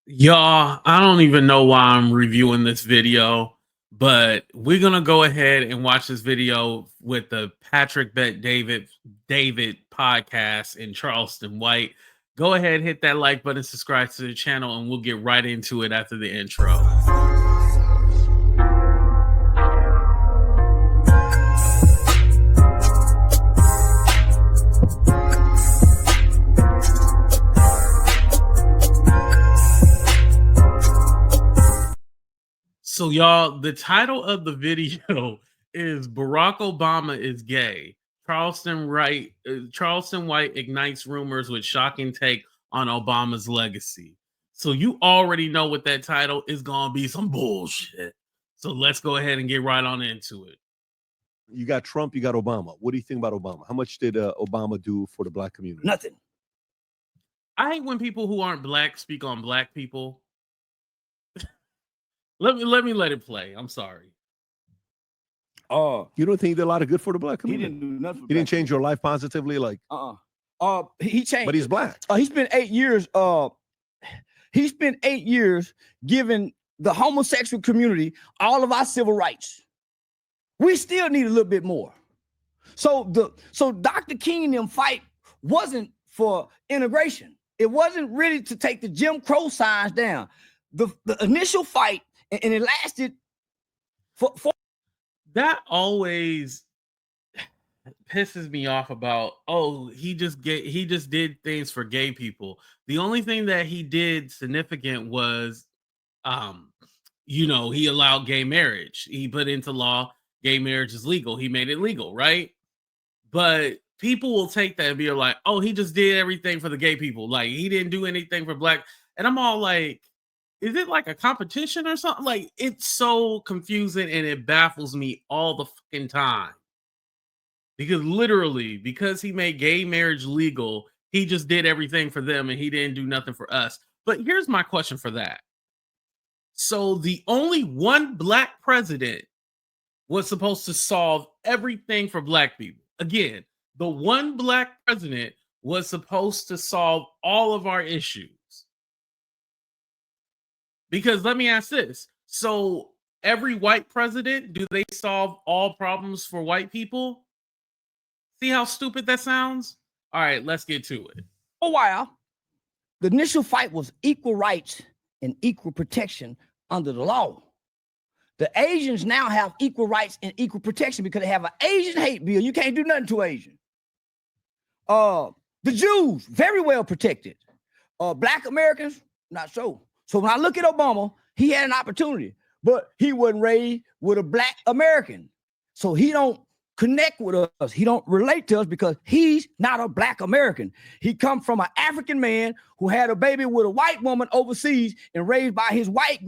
Y'all, I don't even know why I'm reviewing this video, but we're gonna go ahead and watch this video with the Patrick Bet David podcast in Charleston White. Go ahead, hit that like button, subscribe to the channel, and we'll get right into it after the intro. So, y'all, the title of the video is Barack Obama is gay. Charleston White ignites rumors with shocking take on Obama's legacy. So you already know what that title is gonna be, some bullshit. So let's go ahead and get right on into it. You got Trump, you got Obama. What do you think about Obama? How much did Obama do for the black community? Nothing. I hate when people who aren't black speak on black people. Let it play. I'm sorry. You don't think he did a lot of good for the black He community? didn't do nothing. He didn't change your life positively, like. He changed. But he's black. He spent 8 years. He spent 8 years giving the homosexual community all of our civil rights. We still need a little bit more. So Dr. King and them fight wasn't for integration. It wasn't really to take the Jim Crow signs down. The initial fight, and it lasted for that always pisses me off about, oh, he just did things for gay people. The only thing that he did significant was he allowed gay marriage. He put into law gay marriage is legal. He made it legal, right? But people will take that and be like, oh, he just did everything for the gay people. Like, he didn't do anything for black. And I'm all like, is it like a competition or something? Like, it's so confusing and it baffles me all the fucking time. Because literally, because he made gay marriage legal, he just did everything for them and he didn't do nothing for us. But here's my question for that. So the only one black president was supposed to solve everything for black people. Again, the one black president was supposed to solve all of our issues. Because let me ask this. So every white president, do they solve all problems for white people? See how stupid that sounds? All right, let's get to it. a while. The initial fight was equal rights and equal protection under the law. The Asians now have equal rights and equal protection because they have an Asian hate bill. You can't do nothing to Asian. The Jews, very well protected. Black Americans, not so. So when I look at Obama, he had an opportunity, but he wasn't raised with a black American. So he don't connect with us. He don't relate to us because he's not a black American. He come from an African man who had a baby with a white woman overseas and raised by his white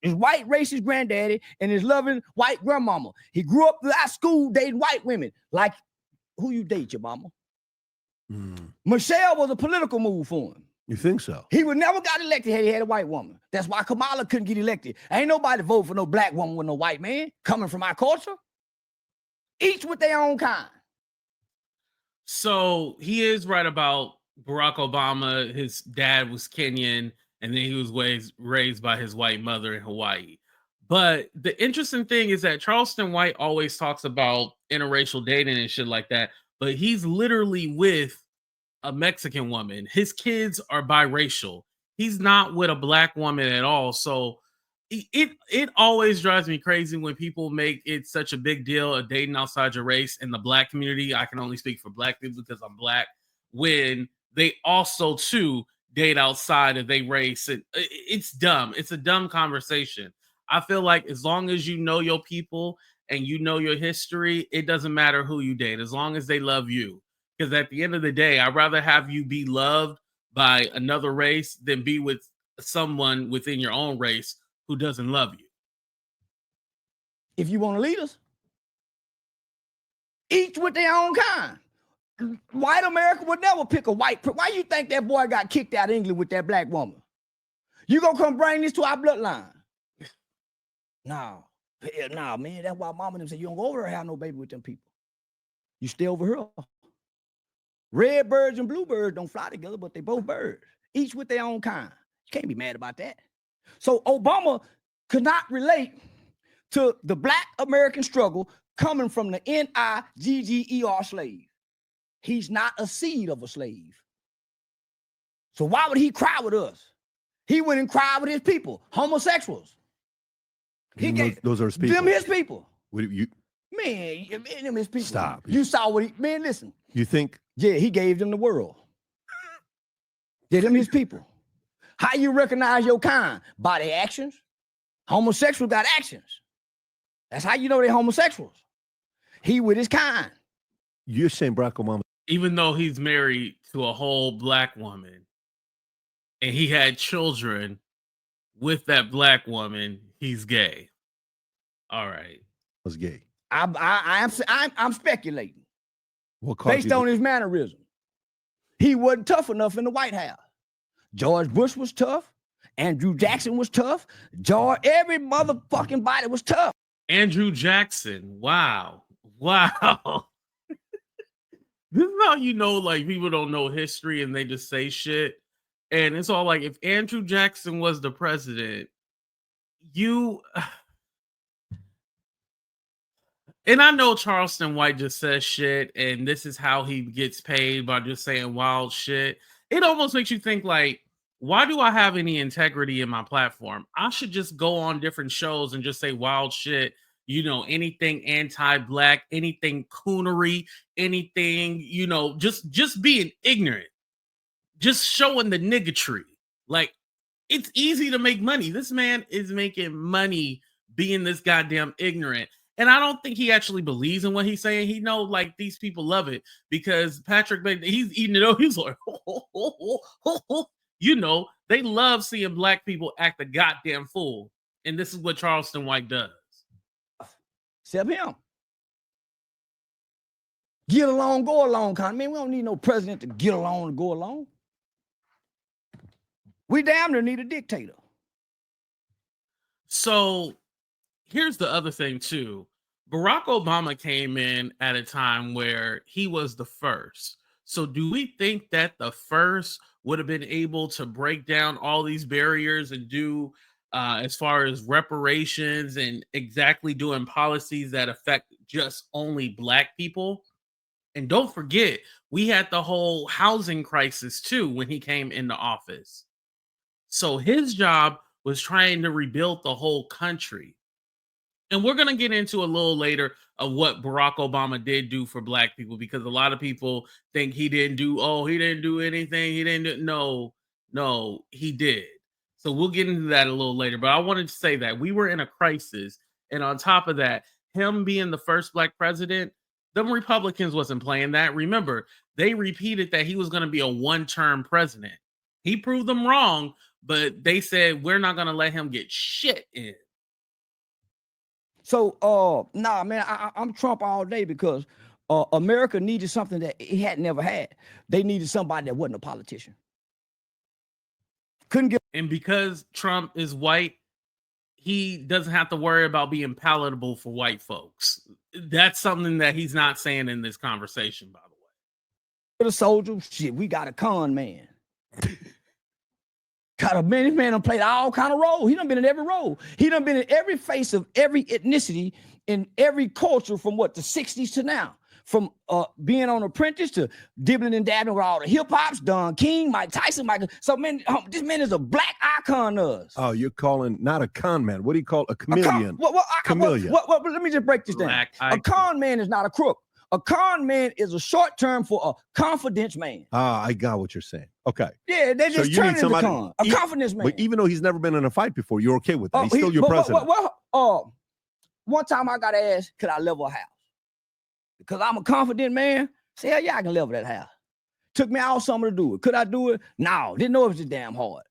racist granddaddy and his loving white grandmama. He grew up at school dating white women. Like, who you date, your mama? Michelle was a political move for him. You think so? He would never got elected had he had a white woman. That's why Kamala couldn't get elected. Ain't nobody vote for no black woman with no white man coming from our culture. Each with their own kind. So he is right about Barack Obama. His dad was Kenyan, and then he was raised by his white mother in Hawaii. But the interesting thing is that Charleston White always talks about interracial dating and shit like that, but he's literally with a Mexican woman. His kids are biracial. He's not with a black woman at all. So it always drives me crazy when people make it such a big deal of dating outside your race. In the black community, I can only speak for black people because I'm black, when they also too date outside of their race. And it's dumb. It's a dumb conversation. I feel like as long as you know your people and you know your history, it doesn't matter who you date, as long as they love you. Because at the end of the day, I'd rather have you be loved by another race than be with someone within your own race who doesn't love you. If you want to lead us, each with their own kind. White America would never pick a white. Why you think that boy got kicked out of England with that black woman? You gonna come bring this to our bloodline? No, man. That's why mama and them said you don't go over there and have no baby with them people. You stay over here. Red birds and bluebirds don't fly together, but they both birds, each with their own kind. Can't be mad about that. So Obama could not relate to the Black American struggle coming from the Nigger slave. He's not a seed of a slave. So why would he cry with us? He went and cried with his people, homosexuals. He gave those are his people. Them his people. You, man, them his people. Stop. You saw what he, man, listen. You think? Yeah, he gave them the world. Yeah, them his people. How you recognize your kind? By their actions. Homosexuals got actions. That's how you know they're homosexuals. He with his kind. You're saying Barack Obama, even though he's married to a whole Black woman and he had children with that Black woman, he's gay. All right. was gay. I'm speculating. What caused based on his mannerism. He wasn't tough enough in the White House. George Bush was tough. Andrew Jackson was tough. Every motherfucking body was tough. Andrew Jackson. Wow. Wow. This is how you know, like, people don't know history and they just say shit. And it's all like, if Andrew Jackson was the president, and I know Charleston White just says shit, and this is how he gets paid, by just saying wild shit. It almost makes you think, like, why do I have any integrity in my platform? I should just go on different shows and just say wild shit. You know, anything anti-Black, anything coonery, anything, you know, just being ignorant, just showing the niggatry. Like, it's easy to make money. This man is making money being this goddamn ignorant. And I don't think he actually believes in what he's saying. He knows, like, these people love it because Patrick, he's eating it up. He's like, you know, they love seeing Black people act a goddamn fool. And this is what Charleston White does. Except him. Get along, go along. Man, we don't need no president to get along and go along. We damn near need a dictator. So here's the other thing, too. Barack Obama came in at a time where he was the first. So do we think that the first would have been able to break down all these barriers and do as far as reparations and exactly doing policies that affect just only Black people? And don't forget, we had the whole housing crisis too when he came into office. So his job was trying to rebuild the whole country. And we're going to get into a little later of what Barack Obama did do for Black people, because a lot of people think he didn't do anything. He didn't do, no, he did. So we'll get into that a little later. But I wanted to say that we were in a crisis. And on top of that, him being the first Black president, them Republicans wasn't playing that. Remember, they repeated that he was going to be a one-term president. He proved them wrong, but they said, we're not going to let him get shit in. So, nah, man, I'm Trump all day because America needed something that it had never had. They needed somebody that wasn't a politician. Couldn't get. And because Trump is white, he doesn't have to worry about being palatable for white folks. That's something that he's not saying in this conversation, by the way. The soldier, shit, we got a con man. Got a man, this man done played all kind of roles. He done been in every role. He done been in every face of every ethnicity in every culture from what, the 60s to now. From being on Apprentice to dibbling and dabbling with all the hip hops, Don King, Mike Tyson, Michael. So, man, this man is a Black icon to us. Oh, you're calling not a con man. What do you call a chameleon? Chameleon. Let me just break this down. A con man is not a crook. A con man is a short term for a confidence man. Ah, I got what you're saying. Okay. Yeah, they just turn into con. A confidence man. But even though he's never been in a fight before, you're okay with that. He's still your president. One time I got asked, could I level a house? Because I'm a confident man. Say, hell yeah, I can level that house. Took me all summer to do it. Could I do it? No, didn't know it was just damn hard.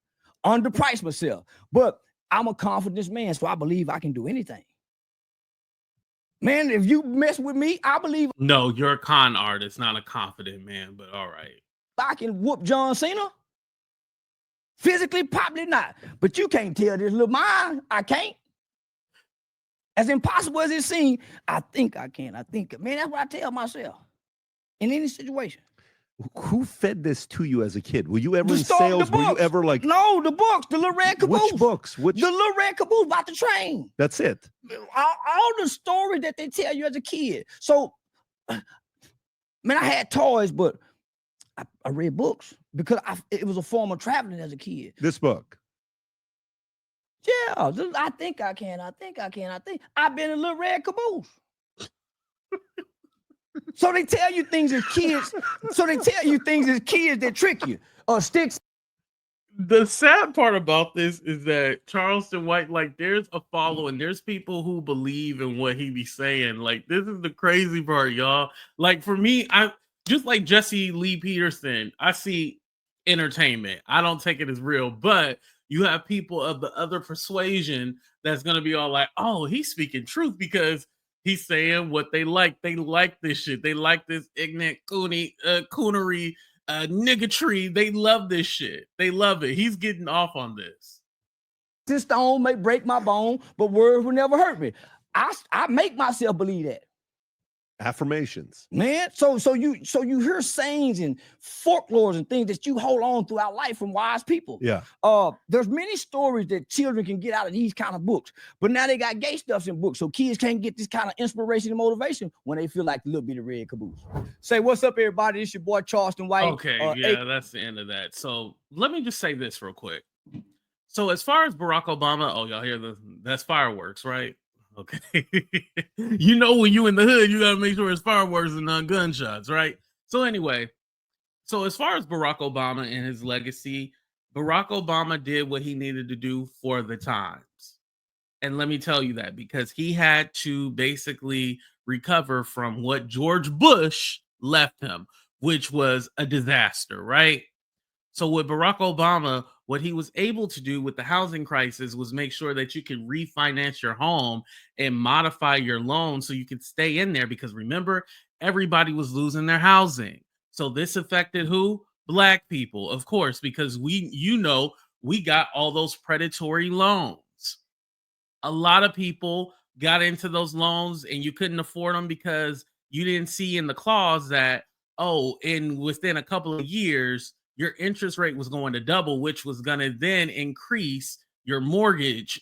Underpriced myself. But I'm a confidence man, so I believe I can do anything. Man, if you mess with me, I believe. No, you're a con artist, not a confident man, but all right. I can whoop John Cena. Physically, probably not. But you can't tell this little mind. I can't. As impossible as it seems, I think I can. Man, that's what I tell myself in any situation. Who fed this to you as a kid? Were you ever The in sales? Were you ever like? No, the books, the little red caboose. Which books? The little red caboose about the train. That's it. All the stories that they tell you as a kid. So, man, I had toys, but I read books because it was a form of traveling as a kid. This book. Yeah, I think I can. I think I've been in a little red caboose. So they tell you things as kids. That trick you. Sticks. The sad part about this is that Charleston White, like, there's a following. There's people who believe in what he be saying. Like, this is the crazy part, y'all. Like, for me, I just like Jesse Lee Peterson. I see entertainment. I don't take it as real, but you have people of the other persuasion that's gonna be all like, "Oh, he's speaking truth because he's saying what they like. They like this shit. They like this ignorant coonery, niggatry. They love this shit. They love it. He's getting off on this. This stone may break my bone, but words will never hurt me. I make myself believe that. Affirmations, man. So you hear sayings and folklores and things that you hold on throughout life from wise people. Yeah. There's many stories that children can get out of these kind of books, but now they got gay stuff in books, so kids can't get this kind of inspiration and motivation when they feel like a little bit of red caboose. Say what's up, everybody? It's your boy Charleston White. Okay, that's the end of that. So let me just say this real quick. So as far as Barack Obama, oh, y'all hear that's fireworks, right? Okay. You know, when you in the hood, you got to make sure it's fireworks and not gunshots, right? So anyway, so as far as Barack Obama and his legacy, Barack Obama did what he needed to do for the times. And let me tell you that because he had to basically recover from what George Bush left him, which was a disaster, right? So with Barack Obama, what he was able to do with the housing crisis was make sure that you could refinance your home and modify your loan so you could stay in there because remember, everybody was losing their housing. So this affected who? Black people, of course, because we got all those predatory loans. A lot of people got into those loans and you couldn't afford them because you didn't see in the clause that, within a couple of years, your interest rate was going to double, which was going to then increase your mortgage.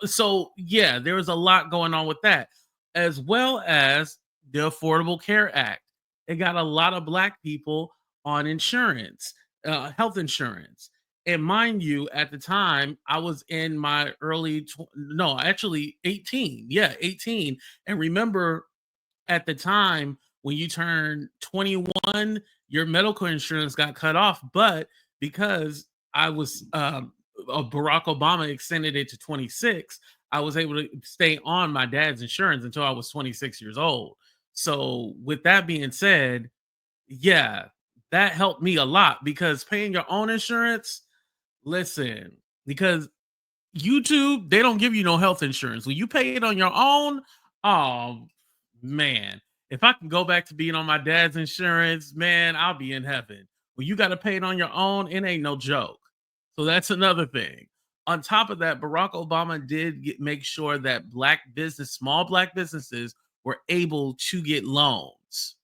So yeah, there was a lot going on with that, as well as the Affordable Care Act. It got a lot of Black people on insurance, health insurance. And mind you, at the time, I was in my 18. Yeah, 18. And remember, at the time, when you turn 21, your medical insurance got cut off. But because I was Barack Obama extended it to 26, I was able to stay on my dad's insurance until I was 26 years old. So with that being said, yeah, that helped me a lot because paying your own insurance, listen, because YouTube, they don't give you no health insurance. When you pay it on your own, oh man, if I can go back to being on my dad's insurance, man, I'll be in heaven. When you got to pay it on your own, it ain't no joke. So that's another thing. On top of that, Barack Obama did make sure that small Black businesses were able to get loans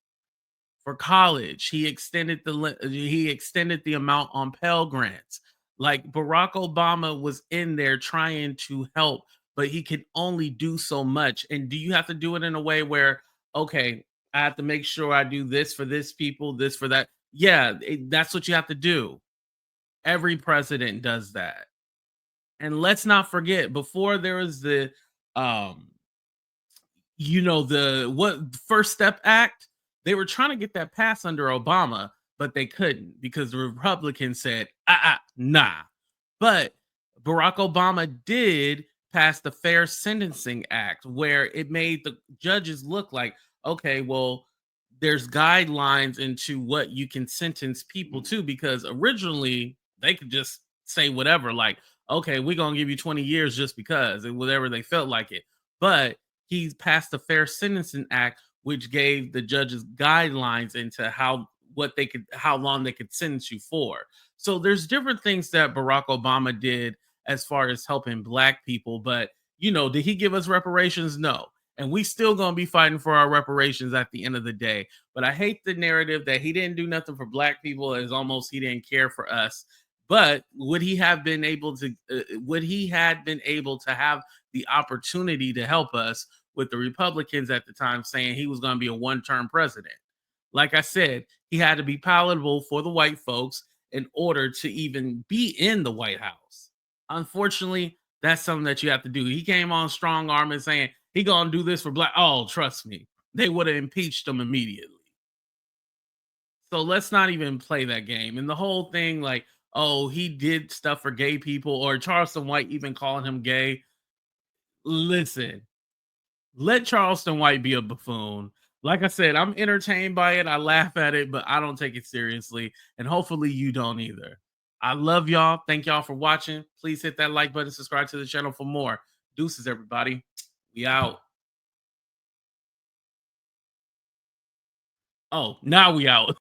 for college. He extended the amount on Pell Grants. Like Barack Obama was in there trying to help, but he could only do so much. And do you have to do it in a way where, okay, I have to make sure I do this for this people, this for that? Yeah, that's what you have to do. Every president does that. And let's not forget, before there was the First Step Act, they were trying to get that passed under Obama, but they couldn't because the Republicans said, nah. But Barack Obama did pass the Fair Sentencing Act, where it made the judges look like, okay, well, there's guidelines into what you can sentence people to, because originally they could just say whatever, like, okay, we're going to give you 20 years just because, and whatever they felt like it. But he passed the Fair Sentencing Act, which gave the judges guidelines into how long they could sentence you for. So there's different things that Barack Obama did as far as helping Black people. But, did he give us reparations? No. and we still gonna be fighting for our reparations at the end of the day. But I hate the narrative that he didn't do nothing for black people, as almost he didn't care for us. But would he have been able to? Would he had been able to have the opportunity to help us with the Republicans at the time saying he was going to be a one-term president? Like I said, he had to be palatable for the white folks in order to even be in the White House. Unfortunately, that's something that you have to do. He came on strong arm and saying he gonna do this for black. Oh, trust me, they would have impeached him immediately. So let's not even play that game. And the whole thing, like, oh, he did stuff for gay people, or Charleston White even calling him gay. Listen, let Charleston White be a buffoon. Like I said, I'm entertained by it. I laugh at it, but I don't take it seriously. And hopefully you don't either. I love y'all. Thank y'all for watching. Please hit that like button, subscribe to the channel for more. Deuces, everybody. We out. Oh, now we out.